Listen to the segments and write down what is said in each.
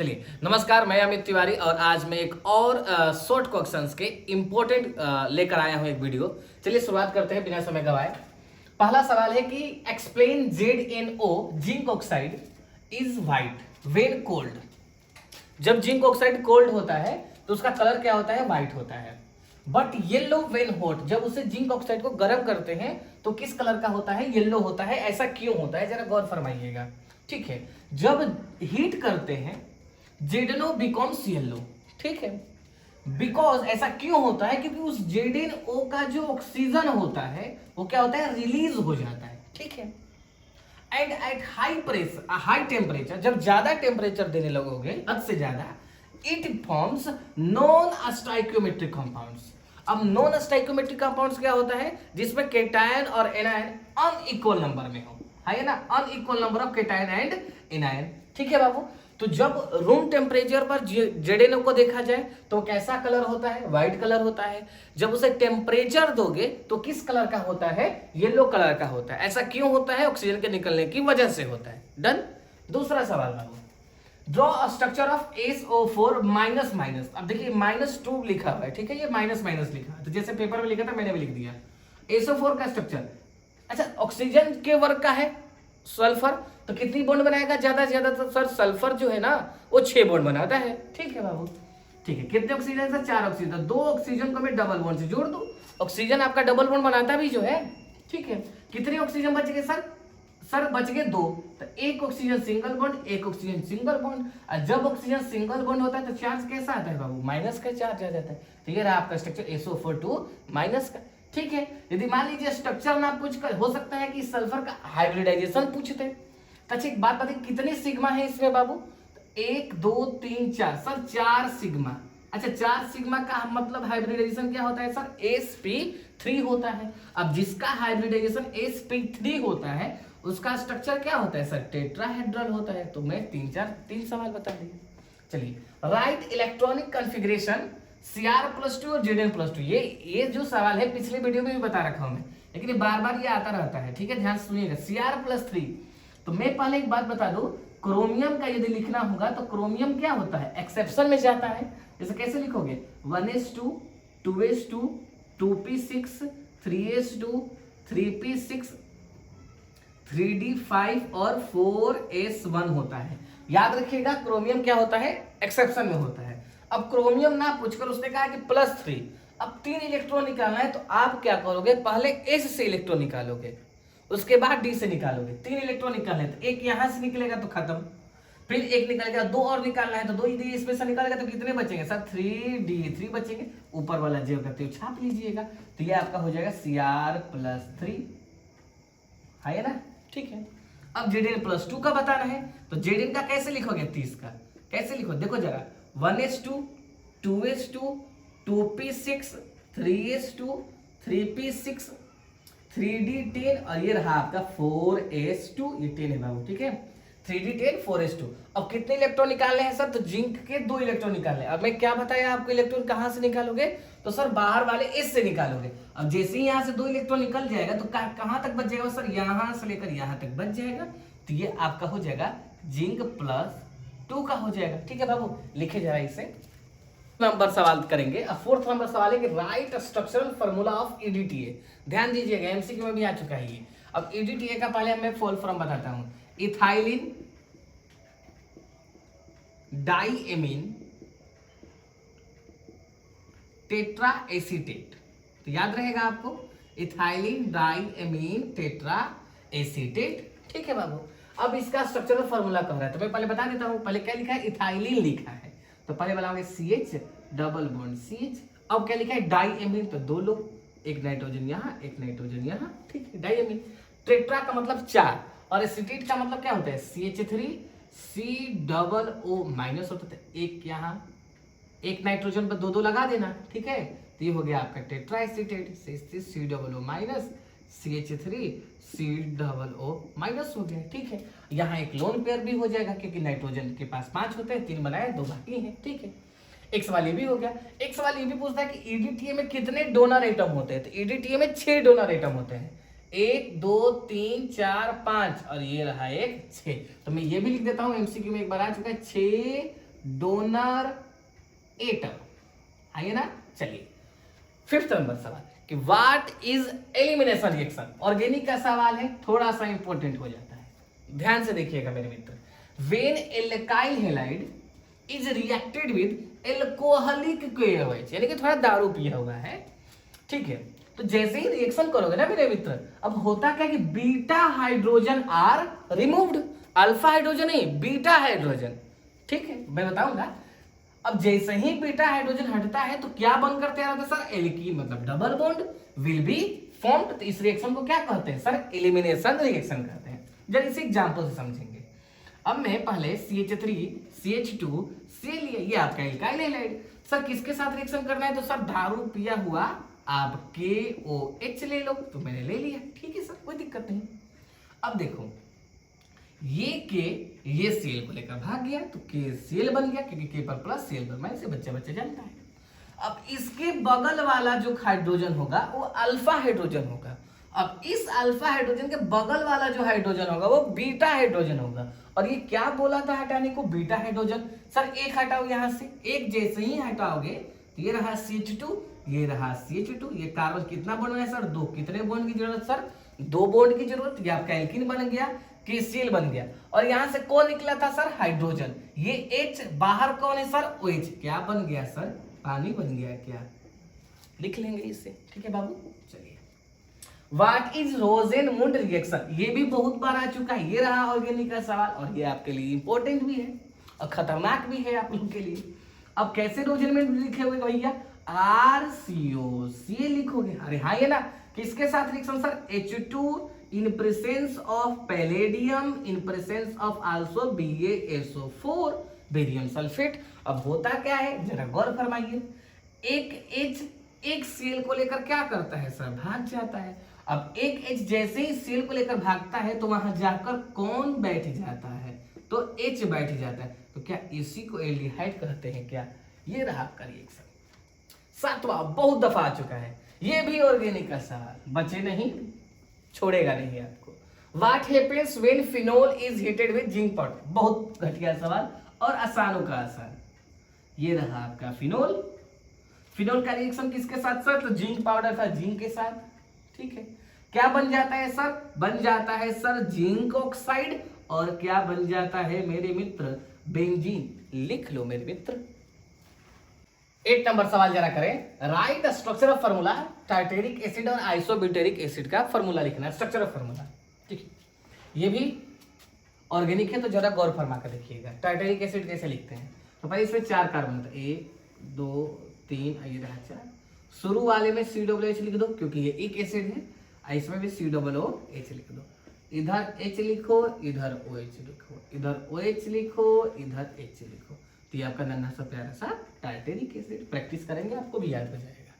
चलिए नमस्कार, मैं अमित तिवारी और आज मैं एक और शॉर्ट क्वेश्चंस के इम्पोर्टेंट लेकर आया हूं एक वीडियो। चलिए शुरुआत करते हैं बिना समय गवाए। पहला सवाल है कि explain ZnO zinc oxide is white when cold. जब जिंक ऑक्साइड कोल्ड होता है तो उसका कलर क्या होता है? व्हाइट होता है। बट येलो व्हेन हॉट, जब उसे जिंक ऑक्साइड को गर्म करते हैं तो किस कलर का होता है? येलो होता है। ऐसा क्यों होता है, जरा गौर फरमाइएगा। ठीक है, जब हीट करते हैं ZnO बिकॉम्स येलो। ठीक है, बिकॉज ऐसा क्यों होता है? क्योंकि उस ZnO का जो ऑक्सीजन होता है वो क्या होता है? रिलीज हो जाता है। ठीक है, and at high pressure high temperature, जब ज्यादा टेम्परेचर देने लगोगे हद से ज्यादा, it forms non stoichiometric compounds. अब नॉन स्टाइक्योमेट्रिक कंपाउंड्स क्या होता है? जिसमें केटायन और एनायन अनइक्वल नंबर में हो, है ना, unequal number of cation and anion. ठीक है बाबू, तो जब रूम टेम्परेचर पर ZnO को देखा जाए तो कैसा कलर होता है? व्हाइट कलर होता है। जब उसे टेम्परेचर दोगे तो किस कलर का होता है? येलो कलर का होता है। ऐसा क्यों होता है? ऑक्सीजन के निकलने की वजह से होता है। डन। दूसरा सवाल बाबू, draw a structure of SO4 minus minus. अब देखिए -2 लिखा हुआ है, ठीक है, ये माइनस माइनस लिखा है, तो जैसे पेपर में लिखा था मैंने भी लिख दिया। SO4 का स्ट्रक्चर, अच्छा ऑक्सीजन के वर्ग का है सल्फर, तो कितनी बॉन्ड बनाएगा? ज्यादा से ज्यादा तो सर सल्फर जो है ना वो 6 बॉन्ड बनाता है। ठीक है बाबू, ठीक है, कितने ऑक्सीजन सर? 4 ऑक्सीजन। 2 ऑक्सीजन को मैं डबल बॉन्ड से जोड़ दूं, ऑक्सीजन आपका डबल बॉन्ड बनाता भी जो है। ठीक है, कितने ऑक्सीजन बच गए सर? सर बच गए 2, तो एक ऑक्सीजन सिंगल बॉन्ड, एक ऑक्सीजन सिंगल बॉन्ड। और जब ऑक्सीजन सिंगल बॉन्ड होता है तो चार्ज कैसा आता है बाबू? माइनस का चार्ज आ जाता है। तो ये रहा आपका स्ट्रक्चर SO4 माइनस का। ठीक है, यदि मान लीजिए स्ट्रक्चर ना पूछ कर, हो सकता है कि सल्फर का हाइब्रिडाइजेशन पूछते। अच्छा एक बात बताइए, कितने सिग्मा है इसमें बाबू? 1 2 3 4, सर 4 सिग्मा। अच्छा 4 सिग्मा का मतलब हाइब्रिडाइजेशन क्या होता है सर? sp3 होता है। अब जिसका हाइब्रिडाइजेशन sp3 होता है उसका स्ट्रक्चर क्या होता है सर? टेट्राहेड्रल होता है। तो मैं 3 सवाल बता दिए। चलिए, राइट इलेक्ट्रॉनिक कॉन्फ़िगरेशन Cr+2 और Zn+2। ये जो सवाल है पिछले वीडियो में भी बता रखा हूं मैं, लेकिन ये बार बार ये आता रहता है। ठीक है, ध्यान सुनिएगा। Cr+3, तो मैं पहले एक बात बता दूं, क्रोमियम का यदि लिखना होगा तो क्रोमियम क्या होता है? एक्सेप्शन में जाता है। जैसे कैसे लिखोगे? 1s2 2s2 2p6 3s2 3p6 3d5 और 4s1 होता है। याद रखिएगा, क्रोमियम क्या होता है? एक्सेप्शन में होता है। अब क्रोमियम ना पूछकर उसने कहा कि +3, अब 3 इलेक्ट्रॉन निकालना है, तो आप क्या करोगे? पहले S से इलेक्ट्रॉन निकालोगे, उसके बाद D से निकालोगे। 3 इलेक्ट्रॉन निकालने, तो एक यहां से निकलेगा तो खत्म, फिर एक निकलेगा, 2 और निकालना है तो 2 इसमें से निकालेगा, तो कितने बचेंगे सर? 3D3 बचेंगे। ऊपर वाला जो करते हो छाप लीजिएगा, तो ये आपका हो जाएगा Cr+3, है ना। ठीक है, अब Zn+2 का बताना है, तो Zn का कैसे लिखोगे? 30 का कैसे लिखो? देखो जरा, 1s2 2s2 2p6 3s2 3p6 3d10 और ये रहा आपका 4s2, ये 10 है बाबू। ठीक है, 3d10 4s2। अब कितने इलेक्ट्रॉन निकालने हैं सर? तो जिंक के 2 इलेक्ट्रॉन निकालने। अब मैं क्या बताया आपको? इलेक्ट्रॉन कहां से निकालोगे? तो सर बाहर वाले S से निकालोगे। अब जैसे ही यहां से 2 इलेक्ट्रॉन निकल जाएगा तो कहां तक बच जाएगा सर? यहां से लेकर यहां तक बच जाएगा। तो ये आपका हो जाएगा जिंक+2 का हो जाएगा। ठीक है बाबू, लिखे जरा इसे। नंबर सवाल करेंगे। अब 4th नंबर सवाल है कि right structural formula of EDTA। ध्यान दीजिएगा, एमसीक्यू में भी आ चुका है ये। अब EDTA का पहले मैं फुल फॉर्म बताता हूं। Ethylene diamine tetra acetate. तो याद रहेगा आपको, इथाइलिन डाइएमीन टेट्रा एसीटेट। ठीक है बाबू, अब इसका स्ट्रक्चरल फार्मूला कह रहा है, तो मैं पहले बता देता हूं। पहले क्या लिखा है? इथाइलिन लिखा है, तो पहले बनाओगे CH डबल बॉन्ड CH। अब क्या लिखा है? डाइएमीन, तो 2 लोग, एक नाइट्रोजन यहाँ एक नाइट्रोजन यहाँ। ठीक है, डाइएमीन। टेट्रा का मतलब 4 और एसीटेट का मतलब क्या होता है? CH3COO- होता है, एक यहाँ एक नाइट्रोजन पर 2 लगा देना। ठीक है, तो ये हो गया आपका टेट्रा एसीटेट, COO- CH3COO- हो गया। ठीक है, यहाँ एक लोन पेयर भी हो जाएगा क्योंकि नाइट्रोजन के पास 5 होते हैं, 3 बनाए 2 बाकी हैं। ठीक है, एक सवाल ये भी हो गया। एक सवाल ये भी पूछता है कि EDTA में कितने डोनर एटम होते हैं? तो EDTA में 6 डोनर एटम होते हैं, 1 2 3 4 5 और ये रहा एक 6। तो मैं ये भी लिख देता हूँ, MCQ में एक बार आ चुका है, 6 डोनर एटम। आइए ना, चलिए 5th नंबर सवाल कि what is elimination reaction. Organic का सवाल है, थोड़ा सा इंपॉर्टेंट हो जाता है, ध्यान से देखिएगा मेरे मित्र। When alkyl halide is reacted with alcoholic KOH, यानी कि थोड़ा दारू पिया हुआ है, ठीक है। तो जैसे ही रिएक्शन करोगे ना मेरे मित्र, अब होता क्या कि beta hydrogen are removed, alpha hydrogen नहीं, बीटा हाइड्रोजन, ठीक है, मैं बताऊंगा। अब जैसे ही बीटा हाइड्रोजन हटता है तो क्या बनकर तैयार होता है सर, एल्कीन, मतलब double bond will be formed. तो इस रिएक्शन को क्या कहते हैं सर, एलिमिनेशन रिएक्शन कहते हैं। जरा इसे एग्जांपल से समझेंगे। अब मैं पहले CH3 CH2 से लिया, ये आपका एल्काइल हैलाइड, सर किसके साथ रिएक्शन करना है, तो सर दारू पिया हुआ आप KOH ले लो, तो मैंने ले लिया, ठीक है सर, कोई दिक्कत नहीं। अब देखो ये Cl को लेकर भाग गया तो KCl बन गया, क्योंकि K पर प्लस Cl पर माइनस, बच्चे बच्चे जानता है। अब इसके बगल वाला जो हाइड्रोजन होगा वो अल्फा हाइड्रोजन होगा। अब इस अल्फा हाइड्रोजन के बगल वाला जो हाइड्रोजन होगा वो बीटा हाइड्रोजन होगा। और ये क्या बोला था हटाने को, बीटा हाइड्रोजन। सर एक हटाओ यहाँ से, एक जैसे ही हटाओगे तो ये रहा CH2, ये रहा CH2, ये कार्बन कितना बॉन्ड है सर, 2। कितने बॉन्ड की जरूरत सर, 2 बॉन्ड की जरूरत। ये आपका एल्कीन बन गया, KCl बन गया। और यहां से कौन निकला था सर, हाइड्रोजन। ये H बाहर कौन है सर, OH, क्या बन गया सर, पानी बन गया। क्या लिख लेंगे इससे, ठीक है बाबू। चलिए व्हाट इज रोजेनमुंड रिएक्शन, ये भी बहुत बार आ चुका है, ये रहा ऑर्गेनिक का सवाल, और ये आपके लिए इंपॉर्टेंट भी है और खतरनाक भी है आप लोग के लिए। अब कैसे रोजेनमुंड लिखे हुए भैया, RCOCl लिखोगे। अरे हाँ, ये ना किसके साथ reaction sir, H2 in presence of palladium in presence of also BaSO4 barium sulphate. अब होता क्या है, जरा गौर फरमाइए, एक H एक Cl को लेकर क्या करता है सर, भाग जाता है। अब एक H जैसे ही Cl को लेकर भागता है तो वहां जाकर कौन बैठ जाता है, तो H बैठ जाता है। तो क्या इसी को एल्डिहाइड कहते हैं क्या। ये रहा आपका रिएक्शन। 7वां बहुत दफा आ चुका है, ये भी ऑर्गेनिक का सवाल, बचे नहीं, छोड़ेगा नहीं आपको। What happens when phenol is heated with zinc powder, बहुत घटिया सवाल और आसानों का आसान। ये रहा आपका फिनोल, फिनोल का रिएक्शन किसके साथ सर, तो जिंक पाउडर था, जिंक के साथ, ठीक है। क्या बन जाता है सर, बन जाता है सर जिंक ऑक्साइड, और क्या बन जाता है मेरे मित्र, बेंजीन। लिख लो मेरे मित्र। 8 नंबर सवाल जरा करें, right structure of formula, tartaric acid और आइसोब्यूटेरिक एसिड का फार्मूला लिखना है, स्ट्रक्चर ऑफ फार्मूला, ठीक है। ये भी ऑर्गेनिक है तो जरा गौर फरमा कर देखिएगा। टार्टेरिक एसिड कैसे लिखते हैं, तो भाई इसमें 4 कार्बन होता है, 1 2 3, ये रहा 4। शुरू वाले में COOH लिख दो क्योंकि ये एक एसिड है, इसमें भी COOH लिख दो। इधर H लिखो, इधर OH लिखो, इधर OH लिखो, इधर H लिखो। तो ये आपका नन्हा सा प्यारा सा टार्टेरिक एसिड, प्रैक्टिस करेंगे आपको भी याद हो जाएगा।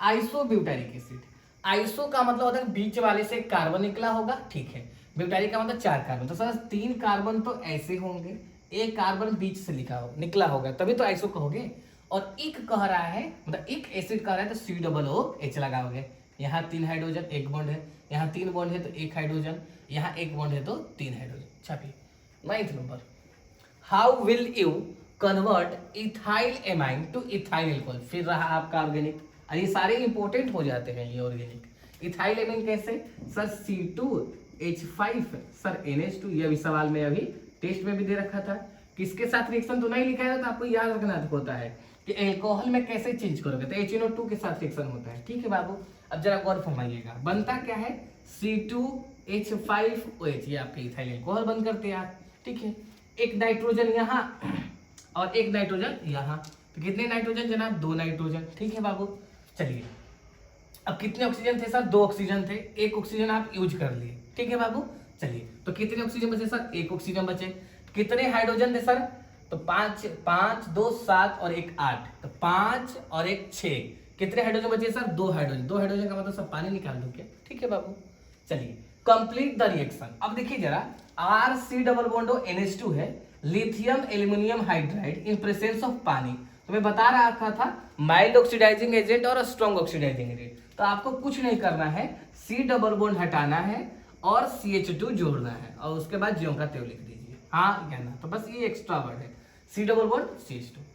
आइसोब्यूटारिक एसिड, आइसो का मतलब होता है बीच वाले से कार्बन निकला होगा, ठीक है। ब्यूटारिक का मतलब 4 कार्बन, तो सर 3 कार्बन तो ऐसे होंगे, एक कार्बन बीच से निकला होगा, तभी तो आइसो कहोगे। और इक कह रहा है, मतलब इक एसिड कह रहा है तो COOH लगाओगे। यहाँ 3 हाइड्रोजन, 1 बॉन्ड है, यहाँ 3 बॉन्ड है तो 1 हाइड्रोजन, यहाँ 1 बॉन्ड है तो 3 हाइड्रोजन। छापिए 9th number, how will you convert ethyl amine to ethyl alcohol. फिर रहा आपका ऑर्गेनिक, ये सारे इंपॉर्टेंट हो जाते हैं ये ऑर्गेनिक। इथाइल एमाइन कैसे सर, C2H5 सर NH2, ये भी सवाल में अभी टेस्ट में भी दे रखा था। किसके साथ रिएक्शन तो नहीं लिखा है, तो आपको याद रखना होता है कि एल्कोहल में कैसे चेंज करोगे, तो HNO2 के साथ रिएक्शन होता है, ठीक है बाबू। अब जरा गौर फरमाइएगा, बनता क्या है, C2H5OH, ये आपके इथाइल एल्कोहल बनकर तैयार, ठीक है। एक नाइट्रोजन यहाँ और एक नाइट्रोजन यहाँ, तो कितने नाइट्रोजन जनाब, 2 नाइट्रोजन, ठीक है बाबू। चलिए अब कितने ऑक्सीजन थे सर, 2 ऑक्सीजन थे, 1 ऑक्सीजन आप यूज कर लिए, ठीक है बाबू। चलिए तो कितने ऑक्सीजन बचे सर, 1 ऑक्सीजन बचे। कितने हाइड्रोजन थे सर, तो 5 2 7 और 1 8, तो 5 और 1 6। कितने हाइड्रोजन बचे सर, 2 हाइड्रोजन। 2 हाइड्रोजन का मतलब सब पानी निकाल दो क्या, ठीक है बाबू। चलिए कंप्लीट द रिएक्शन। अब देखिए जरा, RC डबल बॉन्ड NH2 है, lithium aluminium hydride in presence of पानी। तो मैं बता रहा था माइल्ड ऑक्सीडाइजिंग एजेंट और स्ट्रॉन्ग ऑक्सीडाइजिंग एजेंट। तो आपको कुछ नहीं करना है, C डबल बॉन्ड हटाना है और CH2 जोड़ना है, और उसके बाद ज्यों का त्यों लिख दीजिए, हाँ या ना। तो बस ये एक्स्ट्रा वर्ड है, C double bond CH2।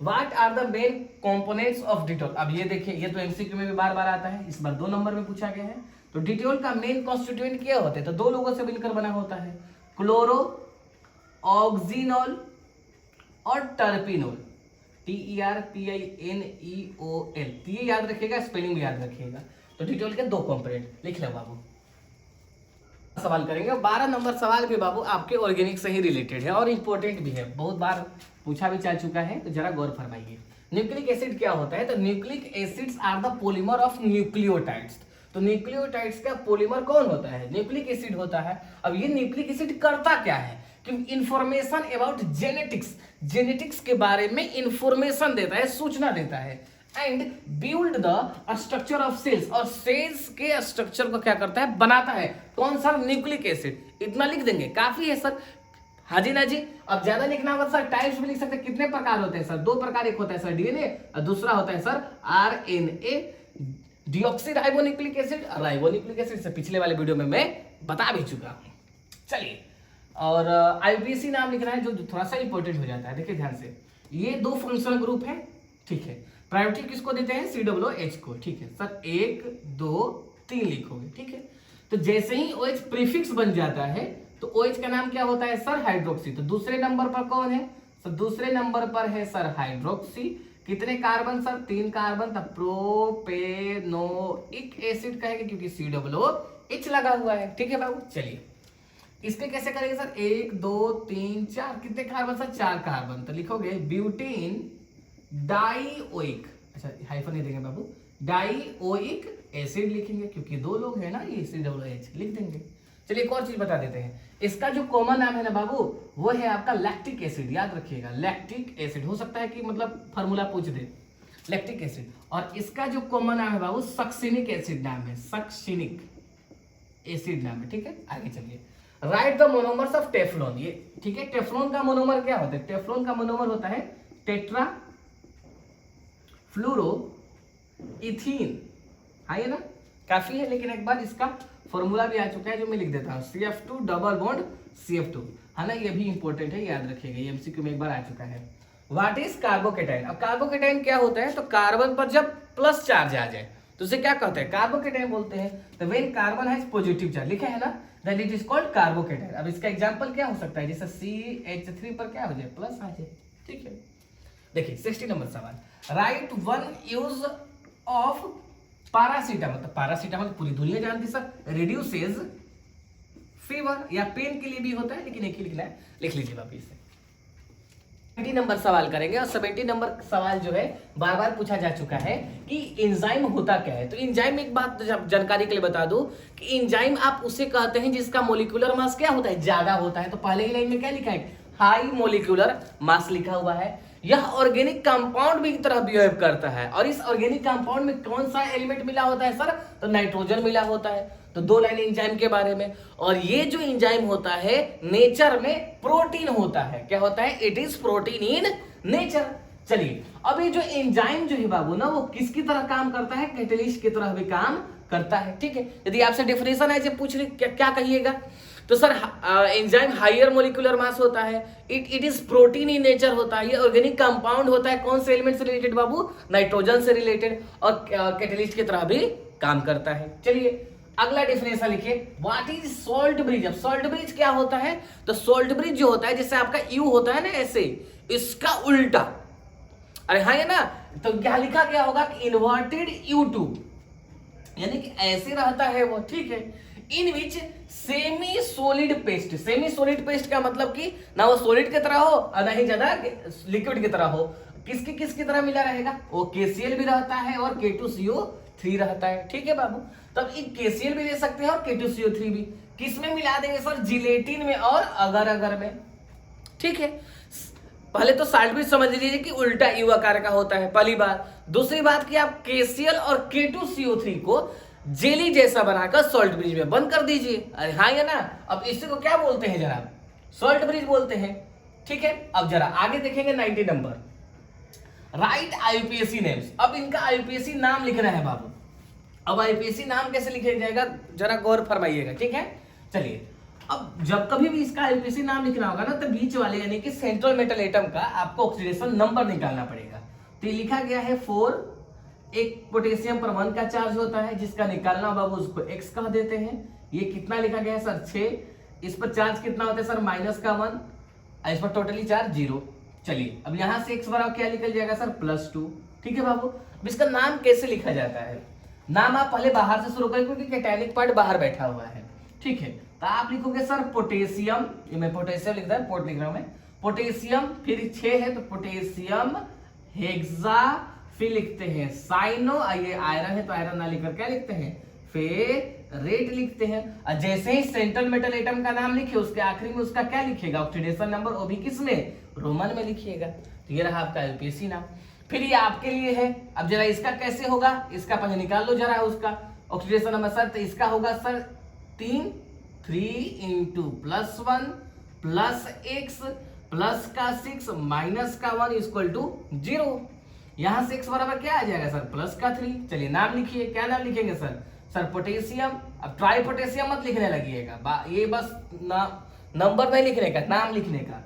What are the main components of Dettol. अब ये देखिए, ये तो एमसीक्यू में भी बार बार आता है, इस बार 2 नंबर में पूछा गया है। तो डिटॉल का मेन कॉन्स्टिट्यूएंट क्या होते हैं, तो 2 लोगों से मिलकर बना होता है, क्लोरो ऑक्सीनॉल और टर्पिनोल, TERPINEOL। ये याद रखिएगा, स्पेलिंग भी याद रखिएगा। तो डिटॉल के 2 कंपोनेंट लिख लो बाबू। सवाल करेंगे 12 नंबर सवाल भी बाबू आपके ऑर्गेनिक से ही रिलेटेड है और इंपॉर्टेंट भी है, बहुत बार पूछा भी जा चुका है, तो जरा गौर फरमाइए। न्यूक्लिक एसिड क्या होता है, तो nucleic acids are the polymer of nucleotides. तो न्यूक्लियोटाइड्स का पॉलीमर कौन होता है, न्यूक्लिक एसिड होता है। अब ये न्यूक्लिक एसिड करता क्या है, क्योंकि इंफॉर्मेशन अबाउट जेनेटिक्स के बारे में इंफॉर्मेशन देता है, सूचना देता है। And build the structure of cells, और सेल्स के स्ट्रक्चर को क्या करता है, बनाता है। कौन सा, न्यूक्लिक एसिड। इतना लिख देंगे, काफी है सर। हाँ जी ना जी। अब ज्यादा लिखना होगा सर, टाइप्स भी लिख सकते हैं। कितने प्रकार होते हैं सर, 2 प्रकार, एक होता है सर डीएनए और दूसरा होता है sir RNA, deoxy ribonucleic acid. Ribonucleic acid से पिछले वाले वीडियो में मैं बता भी चुका हूं। चलिए, और IUPAC नाम लिखना है, जो थोड़ा सा इंपॉर्टेंट हो जाता है। देखिए ध्यान से, ये 2 फंक्शनल ग्रुप है, ठीक है। प्रायोरिटी किसको देते हैं, COOH को, ठीक है सर। 1 2 3 लिखोगे, ठीक है। तो जैसे ही OH प्रीफिक्स बन जाता है तो OH का नाम क्या होता है सर, हाइड्रोक्सी। तो दूसरे नंबर पर कौन है सर, दूसरे नंबर पर है सर हाइड्रोक्सी। कितने कार्बन सर, 3 कार्बन। तब प्रोपेनोइक एसिड कहेंगे, क्योंकि COOH लगा हुआ है, ठीक है बाबू। चलिए, इसके कैसे करेंगे सर, 1 2 3 4, कितने कार्बन सर, 4 कार्बन। तो लिखोगे ब्यूटेन डाइओइक, अच्छा हाइफन नहीं देंगे बाबू, डाइओइक एसिड लिखेंगे, क्योंकि 2 लोग हैं ना, ये COOH लिख देंगे। चलिए एक और चीज बता देते हैं, इसका जो कॉमन नाम है ना बाबू, वो है आपका लैक्टिक एसिड। याद रखिएगा, लैक्टिक एसिड। हो सकता है कि मतलब फार्मूला पूछ दे, लैक्टिक एसिड। और इसका जो कॉमन नाम है बाबू, सक्सिनिक एसिड नाम है, सक्सिनिक एसिड नाम है, ठीक है। आगे चलिए, right the monomers of Teflon. ये ठीक है, टेफ्लॉन का मोनोमर क्या होता है, टेफ्लॉन का मोनोमर होता है टेट्रा फ्लूरो इथीन। हाँ, ये ना काफी है, लेकिन एक बार इसका फॉर्मूला भी आ चुका है, जो मैं लिख देता हूँ, CF2 डबल बॉन्ड CF2, है ना। ये भी इंपॉर्टेंट है, याद रखिएगा, ये MCQ में एक बार आ चुका है। What is carbocation. अब कार्बोकेटाइन क्या होता है, तो कार्बन पर जब प्लस चार्ज आ जाए तो उसे क्या कहते हैं, कार्बोकेटाइन बोलते हैं। तो when carbon has positive charge, लिखा है ना, that it is called carbocation. अब इसका एग्जांपल क्या हो सकता है, जैसे CH3 पर क्या हो जाए, प्लस आ जाए, ठीक है। देखिए 60 नंबर सवाल, राइट 1 यूज ऑफ पैरासीटामोल। तो पैरासीटामोल पूरी दुनिया जानती है सर, रिड्यूसेस फीवर या पेन के लिए भी होता है, लेकिन एक ही लिखना है, लिख लीजिए वापिस से। 70 नंबर सवाल करेंगे, और 70 नंबर सवाल जो है बार बार पूछा जा चुका है कि एंजाइम होता क्या है। तो एंजाइम, एक बात जानकारी के लिए बता दूं कि एंजाइम आप उसे कहते हैं जिसका मोलिकुलर मास क्या होता है, ज्यादा होता है। तो पहले ही लाइन में क्या लिखा है, हाई मोलिकुलर मास लिखा हुआ है। यह ऑर्गेनिक कंपाउंड भी की तरह बिहेव करता है, और इस ऑर्गेनिक कंपाउंड में कौन सा एलिमेंट मिला होता है सर, तो नाइट्रोजन मिला होता है। तो 2 लाइन एंजाइम के बारे में। और ये जो एंजाइम होता है नेचर में प्रोटीन होता है, क्या होता है, it is protein in nature. चलिए, अब ये जो एंजाइम जो है बाबू ना, वो किसकी तरह काम करता है, कैटलिस्ट की तरह भी काम करता है, ठीक है। यदि आपसे डेफिनेशन है, जब पूछ रहे क्या कहिएगा, तो sir enzyme higher molecular mass होता है, it is protein in nature होता है, ये ऑर्गेनिक कंपाउंड होता है। कौन से एलिमेंट से रिलेटेड बाबू, नाइट्रोजन से रिलेटेड, और कैटलिस्ट की तरह भी काम करता है। चलिए अगला डेफिनेशन लिखिए, व्हाट इज सॉल्ट ब्रिज। अब सॉल्ट ब्रिज क्या होता है, तो सॉल्ट ब्रिज जो होता है, जैसे आपका यू होता है ना ऐसे, इसका उल्टा, अरे हाँ, ये ना, तो क्या लिखा गया होगा कि इन्वर्टेड U2, यानी कि ऐसे रहता है वो, ठीक है। In which semi solid paste, semi solid paste का मतलब कि ना वो सॉलिड की तरह हो और ना ही ज्यादा लिक्विड की तरह हो। किसकी तरह मिला रहेगा, वो KCl भी रहता है और K2CO3 रहता है, ठीक है बाबू। तब एक KCl भी ले सकते हैं और K2CO3 भी। किस में मिला देंगे सर, जिलेटिन में और अगर में, ठीक है। पहले तो सॉल्ट ब्रिज समझ लीजिए कि उल्टा यू आकार का होता है, पहली बात। दूसरी बात कि आप KCl और K2CO3 को जेली जैसा बनाकर सॉल्ट ब्रिज में बंद कर दीजिए। अरे हाँ या ना। अब इसी को क्या बोलते हैं जनाब, सॉल्ट ब्रिज बोलते हैं, ठीक है। अब जरा आगे देखेंगे 90 नंबर, राइट IUPAC नेम्स। अब इनका IUPAC नाम लिखना है बाबू। अब IUPAC नाम कैसे लिखा जाएगा, जरा गौर फरमाइएगा, ठीक है। चलिए, अब जब कभी भी इसका एलपीसी नाम लिखना होगा ना, तो बीच वाले यानी कि सेंट्रल मेटल एटम का आपको ऑक्सीडेशन नंबर निकालना पड़ेगा। तो ये लिखा गया है 4, एक पोटेशियम पर 1 का चार्ज होता है, जिसका निकालना बाबू उसको x कह देते हैं। ये कितना लिखा गया है सर 6, इस पर चार्ज कितना होता है सर -1, इस पर टोटली चार्ज 0। चलिए अब यहां से x बराबर क्या निकल जाएगा सर +2। ठीक है बाबू, अब इसका नाम कैसे लिखा जाता है, नाम आप पहले बाहर से शुरू करें क्योंकि कैटायनिक पार्ट बाहर बैठा हुआ है। ठीक है, तो आप लिखोगे सर पोटेशियम, ये मैं पोटेशियम लिख रहा हूं, पोर्ट लिख रहा हूं मैं, पोटेशियम, फिर 6 है तो पोटेशियम हेक्सा, फिर लिखते हैं साइनो, ये आयरन है तो आयरन ना लिखकर क्या लिखते हैं फेरेट लिखते हैं। और जैसे ही सेंट्रल मेटल एटम का नाम लिखे उसके आखिरी में उसका क्या लिखिएगा ऑक्सीडेशन नंबर, वो भी किस में रोमन में लिखिएगा। तो ये रहा आपका एलपीसी नाम। फिर ये आपके लिए है, अब जरा इसका कैसे होगा, इसका पहले निकाल लो जरा उसका ऑक्सीडेशन नंबर सर। तो इसका होगा सर 3 × +1 +x प्लस का 6 माइनस का 1 इक्वल टू 0। यहां से x बराबर क्या आ जाएगा सर +3। चलिए नाम लिखिए, क्या नाम लिखेंगे सर पोटेशियम। अब ट्राई पोटेशियम मत लिखने लगिएगा, ये बस नंबर नहीं लिखने का, नाम लिखने का।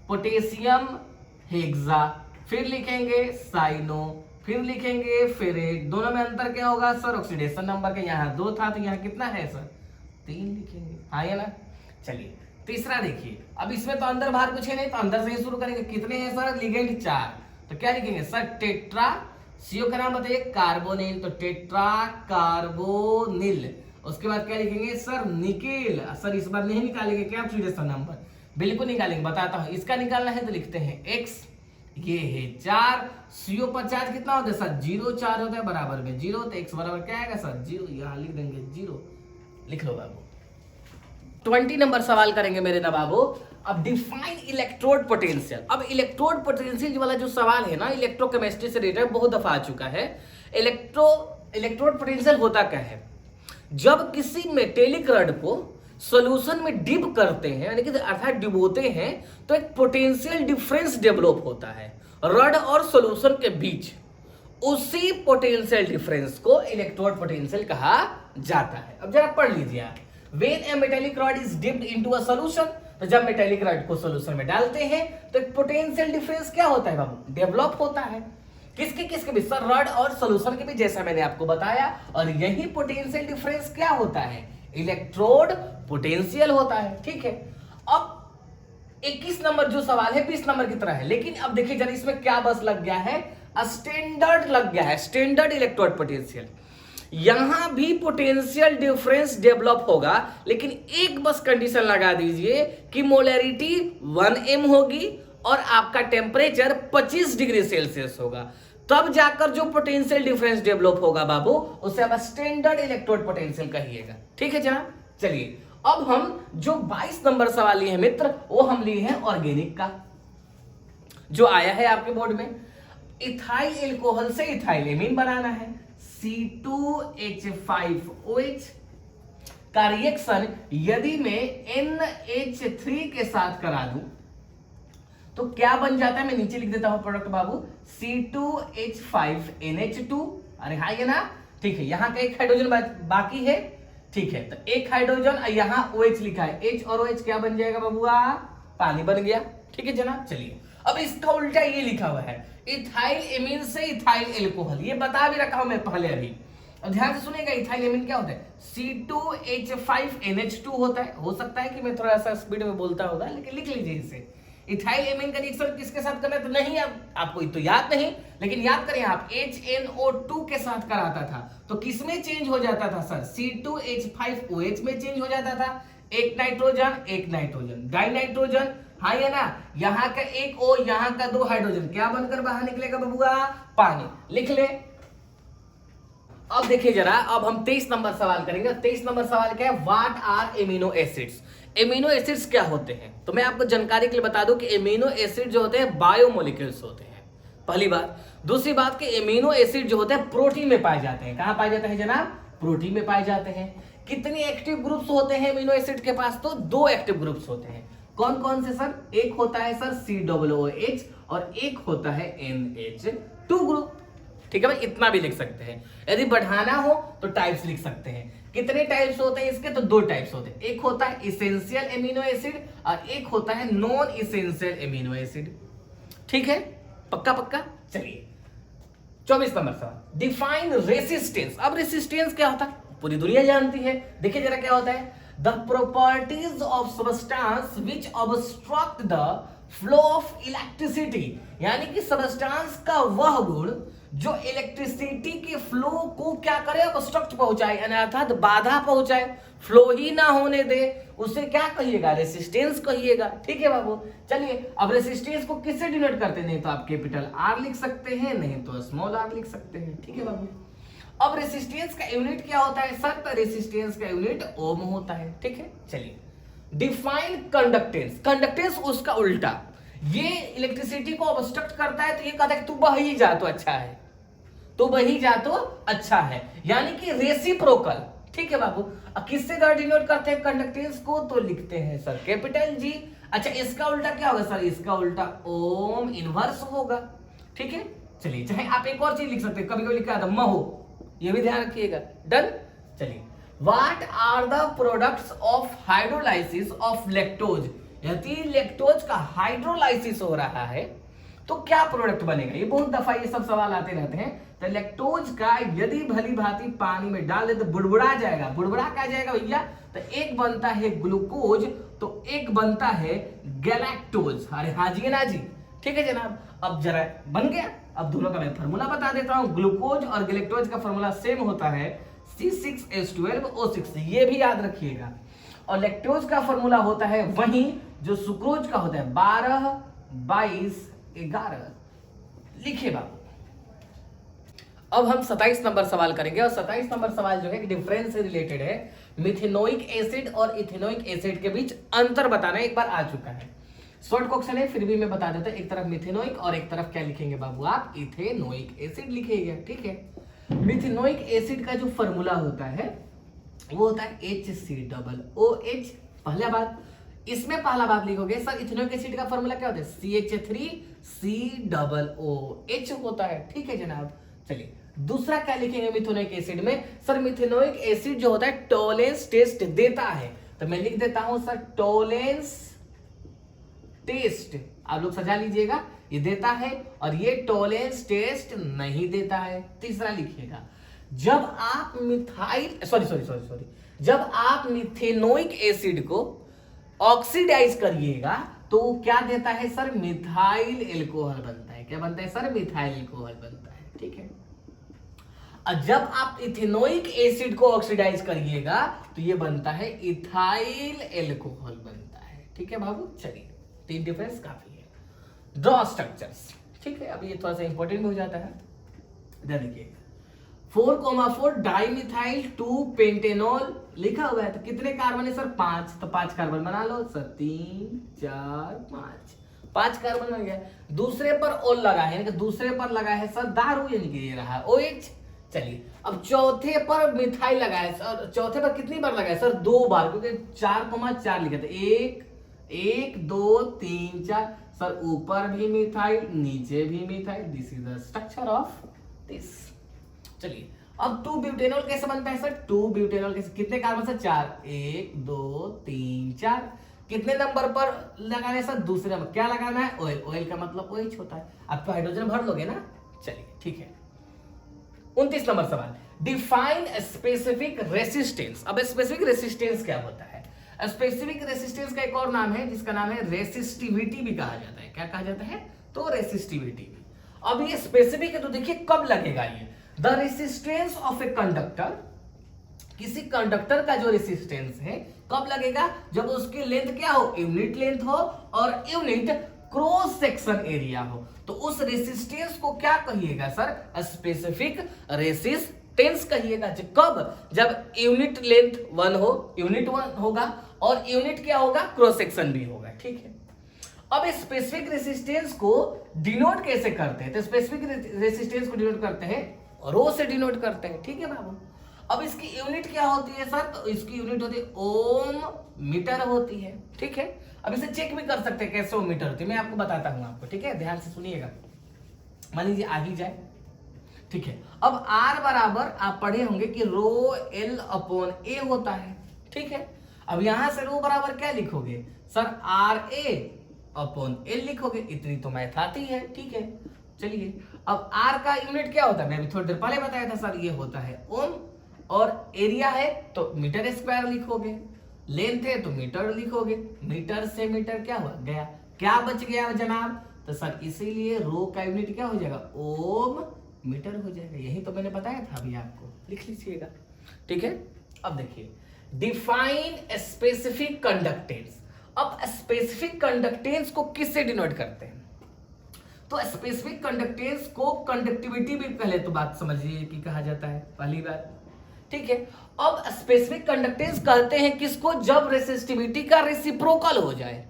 पोटेशियम हेक्सा, फिर लिखेंगे साइनो, फिर लिखेंगे फेरेट। दोनों में अंतर क्या होगा सर ऑक्सीडेशन नंबर के, यहाँ 2 था तो यहाँ कितना है सर 3 लिखेंगे, हाँ या ना। चलिए तीसरा देखिए, अब इसमें तो अंदर बाहर कुछ है नहीं, तो अंदर से ही शुरू करेंगे। कितने हैं सर लिगेंड 4, तो क्या लिखेंगे सर टेट्रा, सीओ का नाम बताइए कार्बोनिल, तो टेट्रा कार्बोनिल। उसके बाद क्या लिखेंगे सर निकेल, सर इस बार नहीं निकालेंगे क्या ऑक्सीडेशन नंबर, बिल्कुल निकालेंगे, बताता हूं। इसका निकालना है तो लिखते हैं x, ये है 4, सीओ पर चार्ज कितना होता है सर 0, 4 होता है बराबर में 0, तो x बराबर क्या आएगा सर 0, यहां लिख देंगे 0, लिख लो बाबू। 20 नंबर सवाल करेंगे मेरे नवाबो। अब डिफाइन इलेक्ट्रोड पोटेंशियल। अब इलेक्ट्रोड पोटेंशियल वाला जो सवाल है ना, इलेक्ट्रोकेमिस्ट्री से रिलेटेड बहुत दफा आ चुका है। इलेक्ट्रोड पोटेंशियल होता क्या है, जब किसी मेटेलिक रड को सॉल्यूशन में डिप करते हैं यानी कि अर्थात डुबोते हैं, तो एक पोटेंशियल डिफरेंस डेवलप होता है रड और सॉल्यूशन के बीच। उसी पोटेंशियल डिफरेंस को इलेक्ट्रोड पोटेंशियल कहा जाता है। अब जरा पढ़ लीजिए आप, When a metallic rod is dipped into a solution, तो जब मेटेलिक रड को सॉल्यूशन में डालते हैं तो एक पोटेंशियल डिफरेंस क्या होता है बाबू डेवलप होता है। किसके बीच सर रड और सॉल्यूशन के बीच, जैसा मैंने आपको बताया। और यही पोटेंशियल डिफरेंस क्या होता है इलेक्ट्रोड पोटेंशियल होता है। ठीक है, अब 21 नंबर जो सवाल है 20 नंबर की तरह है, लेकिन अब देखिए जरा इसमें क्या बस लग गया है, स्टैंडर्ड लग गया है, स्टैंडर्ड इलेक्ट्रोड पोटेंशियल। यहां भी पोटेंशियल डिफरेंस डेवलप होगा, लेकिन एक बस कंडीशन लगा दीजिए कि मोलैरिटी 1m होगी और आपका टेम्परेचर 25 डिग्री सेल्सियस होगा, तब जाकर जो पोटेंशियल डिफरेंस डेवलप होगा बाबू उसे आप स्टैंडर्ड इलेक्ट्रोड पोटेंशियल कहिएगा। ठीक है जनाब, चलिए अब हम जो 22 नंबर सवाल लिए हैं मित्र, वो हम लिए हैं ऑर्गेनिक का, जो आया है आपके बोर्ड में। इथाइल एल्कोहल से इथाइल एमीन बनाना है, C2H5OH का रिएक्शन यदि मैं NH3 के साथ करा दूं तो क्या बन जाता है, मैं नीचे लिख देता हूं प्रोडक्ट बाबू, C2H5NH2। अरे हाँ ये ना, ठीक है, यहां का एक हाइड्रोजन बाकी है। ठीक है, तो एक हाइड्रोजन, यहां OH लिखा है, H और OH क्या बन जाएगा बाबूआ, पानी बन गया। ठीक है जनाब, चलिए अब इसका उल्टा ये लिखा हुआ है इथाइल एमीन से इथाइल एल्कोहल, ये बता भी रखा हूं मैं पहले अभी। अब ध्यान से सुनेगा, इथाइल एमीन क्या होता है C2H5NH2 होता है। हो सकता है कि मैं थोड़ा सा स्पीड में बोलता होगा, लेकिन लिख लीजिए इसे। इथाइल एमीन का रिएक्शन किसके साथ करना है तो नहीं, आपको तो याद नहीं, लेकिन याद करें आप HNO2 के साथ कराता था तो किसमें चेंज हो जाता था सर C2H5OH में चेंज हो जाता था। एक नाइट्रोजन डाई नाइट्रोजन, हाँ या ना, यहाँ का एक O यहाँ का 2 हाइड्रोजन, क्या बनकर बाहर निकलेगा बबुआ, पानी। लिख ले। अब देखिए जरा, अब हम 23 नंबर सवाल करेंगे। 23 नंबर सवाल क्या है, what are amino acids. Amino acids क्या होते हैं, तो मैं आपको जानकारी के लिए बता दूं कि एमिनो एसिड जो होते हैं बायोमोलिक्यूल्स होते हैं, पहली बात। दूसरी बात कि एमिनो एसिड जो होते हैं प्रोटीन में पाए जाते हैं। कहां पाए जाते हैं जनाब, प्रोटीन में पाए जाते हैं। कितने एक्टिव ग्रुप्स होते हैं एमिनो एसिड के पास, तो 2 एक्टिव ग्रुप्स होते हैं। कौन कौन से सर, एक होता है सर COOH और एक होता है NH2 ग्रुप। ठीक है भाई, इतना भी लिख सकते हैं। यदि बढ़ाना हो तो टाइप्स लिख सकते हैं। कितने टाइप्स होते हैं इसके? तो दो टाइप्स होते हैं, एक होता है इसेंशियल एमिनो एसिड और एक होता है नॉन इसेंशियल एमिनो एसिड। ठीक है, पक्का पक्का। चलिए 24 नंबर सवाल, डिफाइन रेसिस्टेंस। अब रेसिस्टेंस क्या होता है पूरी दुनिया जानती है, देखिए जरा क्या होता है। The properties of substance which obstruct the flow of electricity, यानी कि सबस्टांस का वह गुण जो इलेक्ट्रिसिटी के फ्लो को क्या करे, ऑब्स्ट्रक्ट पहुंचाए, अर्थात बाधा पहुंचाए, फ्लो ही ना होने दे, उसे क्या कहिएगा? रेसिस्टेंस कहिएगा। ठीक है बाबू, चलिए अब रेसिस्टेंस को किससे डिनोट करते हैं? नहीं तो आप कैपिटल आर लिख सकते हैं, नहीं तो स्मॉल आर लिख सकते हैं। ठीक है बाबू, अब रेसिस्टेंस का यूनिट क्या होता है सर? तो रेसिस्टेंस का यूनिट ओम होता है। ठीक है, चलिए डिफाइन कंडक्टेंस। कंडक्टेंस उसका उल्टा, ये इलेक्ट्रिसिटी को ऑब्स्ट्रक्ट करता है तो ये कहता है तू बह ही जा तो अच्छा है, तो बही जा तो अच्छा है, यानी कि रेसिप्रोकल। ठीक है बाबू, किससे डिनोट करते हैं कंडक्टेंस को? तो लिखते हैं सर कैपिटल जी। अच्छा, इसका उल्टा क्या होगा सर? इसका उल्टा ओम इनवर्स होगा। ठीक है, चलिए चाहे आप एक और चीज लिख सकते हैं, कभी कभी लिखा था महो, ये भी ध्यान रखिएगा। डन। चलिए, what are the products of hydrolysis of lactose. यदि लैक्टोज का हाइड्रोलाइसिस हो रहा है तो क्या प्रोडक्ट बनेगा? ये बहुत दफा ये सब सवाल आते रहते हैं। तो लैक्टोज का यदि भली भांति पानी में डाल दे तो बुड़बुड़ा जाएगा। बुड़बुड़ा क्या जाएगा भैया? तो एक बनता है ग्लूकोज तो एक बनता है गैलेक्टोज। अरे हाँ जी ना जी, ठीक है जनाब। अब जरा बन गया। अब दोनों का मैं फॉर्मूला बता देता हूं। ग्लूकोज और गैलेक्टोज का फॉर्मूला सेम होता है C6H12O6, ये भी याद रखिएगा। और लैक्टोज का फॉर्मूला होता है वही जो सुक्रोज का होता है 12-22-11। लिखिए बाबू। अब हम 27 नंबर सवाल करेंगे और 27 नंबर सवाल जो है डिफरेंस से रिलेटेड है। मिथेनोइक एसिड और इथेनोइक एसिड के बीच अंतर बताना एक बार आ चुका है। शॉर्ट क्वेश्चन है फिर भी मैं बता देता हूं। एक तरफ मिथेनोइक और एक तरफ क्या लिखेंगे बाबू आप? इथेनोइक एसिड लिखिएगा। ठीक है, मिथेनोइक एसिड का जो फॉर्मूला होता है वो होता है HCOOH। पहला बात, इसमें पहला बात लिखोगे सर इथेनोइक एसिड का फॉर्मूला क्या होता है? CH3COOH होता है। ठीक है जनाब। चलिए दूसरा क्या लिखेंगे मिथेनोइक एसिड में? सर मिथेनोइक एसिड जो होता है टॉलेंस टेस्ट देता है, तो मैं लिख देता हूं सर टॉलेंस टेस्ट। आप लोग सजा लीजिएगा, ये देता है और ये टॉलेंस टेस्ट नहीं देता है। तीसरा लिखिएगा, जब आप जब आप मिथेनोइक एसिड को ऑक्सीडाइज करिएगा तो क्या देता है सर? मिथाइल एल्कोहल बनता है। क्या बनता है सर? मिथाइल एल्कोहल बनता है। ठीक है, और जब आप इथेनोइक एसिड को ऑक्सीडाइज करिएगा तो ये बनता है इथाइल एल्कोहल बनता है। ठीक है बाबू, चलिए तीन डिफरेंस काफी है। Draw structures. ठीक है, अब ये थोड़ा सा इंपॉर्टेंट हो जाता है। देखिए 4,4 डाइमिथाइल 2 पेंटेनॉल लिखा हुआ है, तो कितने कार्बन है सर? 5। तो 5 कार्बन बना लो सर। 3 4 5 कार्बन बन गया। दूसरे पर ओल लगा है, यानी कि दूसरे पर लगा है सर दारू, यानी कि ये रहा OH। चलिए अब चौथे पर मिथाइल लगा है सर। चौथे पर कितनी बार लगा है सर? 2 बार, क्योंकि 4,4 लिखा था। 1 2 3 4 सर। ऊपर भी मिथाइल नीचे भी methyl. This is the structure of this. चलिए अब 2 ब्यूटेनॉल कैसे बनता है सर? 2 ब्यूटेनॉल कैसे? कितने कार्बन सर? 4। 1 2 3 4। कितने नंबर पर लगाना है सर? दूसरे नंबर। क्या लगाना है? ऑयल। ऑयल का मतलब OH होता है। आप तो हाइड्रोजन भर लोगे ना। चलिए ठीक है, 29 नंबर सवाल, डिफाइन स्पेसिफिक रेसिस्टेंस। अब स्पेसिफिक रेसिस्टेंस क्या होता है? स्पेसिफिक रेसिस्टेंस का एक और नाम है जिसका नाम है रेसिस्टिविटी भी कहा जाता है। क्या कहा जाता है? तो रेसिस्टिविटी भी। अब ये स्पेसिफिक है तो देखिए कब लगेगा ये। The resistance of a conductor, किसी कंडक्टर का जो रेसिस्टेंस है कब लगेगा? जब उसकी लेंथ क्या हो? यूनिट लेंथ हो और यूनिट क्रॉस सेक्शन एरिया हो। तो उस रेसिस्टेंस को क्या कहिएगा सर? स्पेसिफिक रेसिस्टेंस कहिएगा। कब? जब यूनिट लेंथ 1 हो, यूनिट 1 होगा और यूनिट क्या होगा? क्रॉस सेक्शन भी होगा। ठीक है, अब स्पेसिफिक रेसिस्टेंस को डिनोट कैसे करते हैं? तो स्पेसिफिक रेसिस्टेंस को डिनोट करते हैं रो से डिनोट करते हैं। ठीक है बाबू, अब इसकी यूनिट क्या होती है सर? तो इसकी यूनिट होती है ओम मीटर होती है। ठीक है, अब इसे चेक भी कर सकते हैं कैसे ओम मीटर होती है, मैं आपको बताता हूं आपको। ठीक है, ध्यान से सुनिएगा। मान लीजिए आ ही जाए ठीक है। अब R बराबर आप पढ़े होंगे कि रो L अपॉन A होता है, ठीक है। अब यहां से रो बराबर क्या लिखोगे सर, RA अपॉन L लिखोगे, इतनी तो मैथ आती है, ठीक है। चलिए अब R का यूनिट क्या होता है, मैं अभी थोड़ी देर पहले बताया था सर, ये होता है ओम, और एरिया है तो मीटर स्क्वायर लिखोगे, लेंथ है तो मीटर लिखोगे, मीटर से मीटर क्या हुआ गया, क्या बच गया जनाब, तो सर इसीलिए रो का यूनिट क्या हो जाएगा, ओम मीटर हो जाएगा। यही तो मैंने बताया था अभी आपको, लिख लीजिएगा, ठीक है। अब देखिए डिफाइन स्पेसिफिक कंडक्टेंस। अब स्पेसिफिक कंडक्टेंस को किससे डिनोट करते हैं, तो स्पेसिफिक कंडक्टेंस को कंडक्टिविटी भी पहले तो बात समझिए कि कहा जाता है, पहली बात, ठीक है। अब स्पेसिफिक कंडक्टेंस कहते हैं किसको, जब रेसिस्टिविटी का रेसिप्रोकल हो जाए,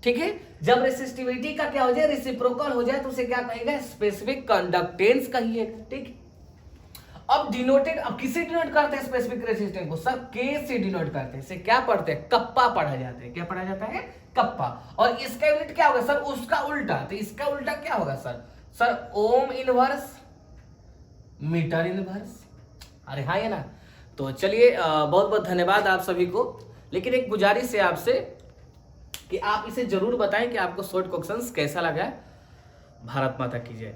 ठीक है। जब रेसिस्टिविटी का क्या हो जाए, रेसिप्रोकल हो जाए, तो उसे क्या कहेगा, स्पेसिफिक कंडक्टेंस कहिएगा, ठीक। अब डिनोटेड, अब किसे डिनोट करते हैं स्पेसिफिक रेसिस्टेंस को, सर के से डिनोट करते हैं, इसे क्या पढ़ते हैं, कप्पा पढ़ा जाता है, क्या पढ़ा जाता है, कप्पा। और इसका यूनिट क्या होगा सर, उसका उल्टा, तो इसका उल्टा क्या होगा sir ohm inverse metre inverse, अरे हाँ, ये ना। तो चलिए बहुत बहुत धन्यवाद आप सभी को, लेकिन एक गुजारिश है आपसे कि आप इसे जरूर बताएं कि आपको शॉर्ट क्वेश्चंस कैसा लगा। भारत माता की जय।